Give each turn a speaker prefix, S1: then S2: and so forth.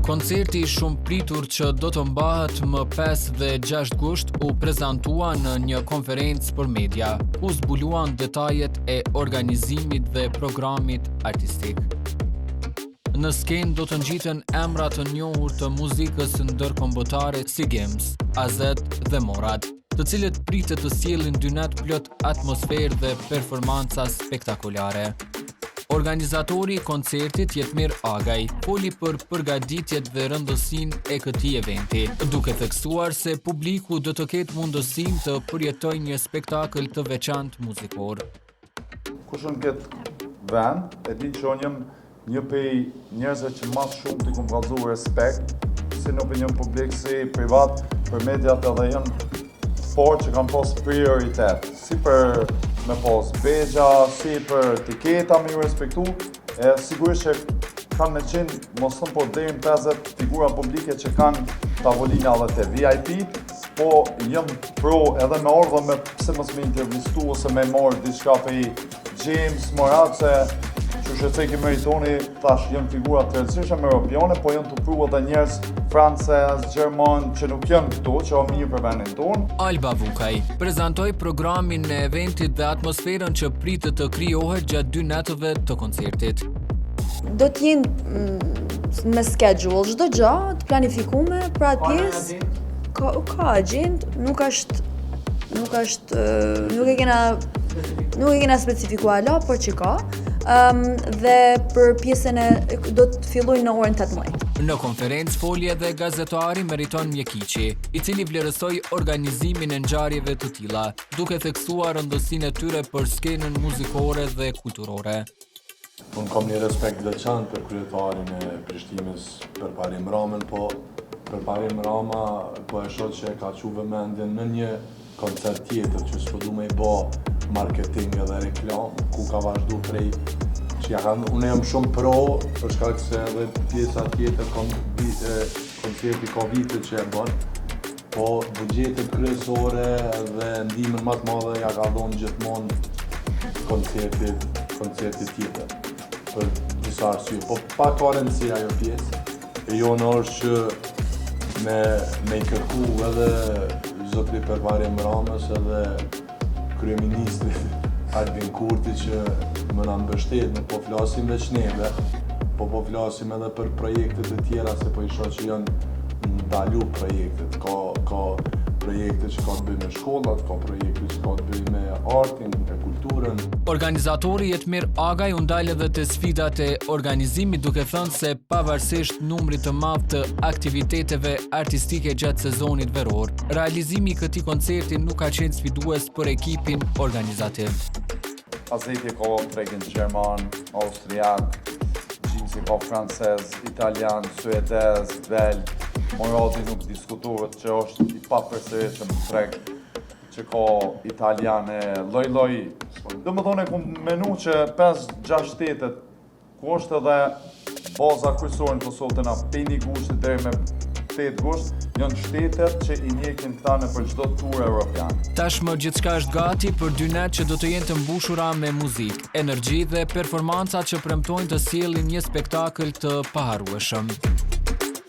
S1: Koncerti i shumë pritur që do të mbahet më 5 dhe 6 gusht u prezantua në një konferencë për media, ku zbuluan detajet e organizimit dhe programit artistik. Në skenë do të ngjiten emra të njohur të muzikës ndërkombëtare si Gims, Azet dhe Morad, të cilët pritet të sjellin dy natë plot atmosferë dhe performanca spektakolare. Organizatori i koncertit Jetmir Agaj foli për përgatitjet dhe rëndësinë e këtij eventi, duke theksuar se publiku do të ketë mundësinë të përjetojë një spektakël të veçantë muzikor.
S2: Kush në këtë vend, e di që unë jam një prej njerëzve që mas shumë t'i kom kallëzu respekt, si në opinion publik, si privat, për mediat edhe janë por që kanë pas prioritet, si për me pas begja, si për etiketa me ju respektu, e sigurisht që kanë me qenë, mos thëmë po deri në 50 figura publike që kanë tavolina dhe te VIP, po jëm pro edhe me ardhë me pse mos me intervistu ose me marrë diçka për i James, Morad, se që shëcej ke meritoni, tash jënë figura të rëndësishme europiane, po jënë të pru edhe njerëz francez, gjerman, që nuk jënë këto, që o mirë për vendin tonë.
S1: Alba Vukaj prezantoi programin në eventit dhe atmosferën që pritet të krijohet gjatë 2 natëve të koncertit.
S3: Do t'jenë me schedule, çdo gjë të planifikume, pra atë pjesë ka agjend, nuk e kena specifikuar ala, por që ka. Dhe për pjesën do të fillojnë në orën 18.
S1: Në konferencë foli edhe gazetari Meriton Mjekiqi, i cili vlerësoi organizimin e ngjarjeve të tilla, duke theksuar rëndësinë e tyre për skenën muzikore dhe kulturore.
S4: Unë kam një respekt veçantë për kryetarin e Prishtinës, për Parim Ramën, po për Parim Rama po e shoh që ka qu vëmendjen në një koncert tjetër që s'po du me i bo marketing edhe reklam, ku ka vazhdu prej që unë jam shumë pro, për shkak se edhe pjesa tjetër koncerti ka vite që e bën, po bugjetet kryesore dhe ndihmën më të madhe ja ka dhënë gjithmonë koncerti tjetër, për disa arsye, po pa ka rëndësi ajo pjesë, e jo në është që me i kërku edhe zotri për Parim Ramës edhe kryeministrit Albin Kurti që më na mbështet, nuk po flasim veç neve, po flasim edhe për projektet e tjera, se po i shoh që janë ndalu projektet, ka projekte që ka të bëjë me shkollat, ka projekte që ka të bëjë me artin, me kulturën.
S1: Organizatori Jetmir Agaj u ndal edhe te sfidat e organizimit, duke thënë se pavarësisht numrit të madh të aktiviteteve artistike gjatë sezonit veror, realizimi i këtij koncerti nuk ka qenë sfidues për ekipin organizativ.
S2: Azeti ka tregin gjerman, austriak, Gjimsi ka francez, italian, suedez, belg, Moradi nuk diskutohet që është i papërsëritshëm treg që ka italiane, lloj. Domethënë ku menu që 5-6 shtetet ku është edhe baza kryesore në Kosovë na 1 gusht deri me 8 gusht, janë shtetet që i njekin këta në për çdo tur evropian.
S1: Tashmë gjithçka është gati për 2 natë që do të jenë të mbushura me muzikë, energji dhe performanca që premtojnë të sjellin një spektakël të paharrueshëm.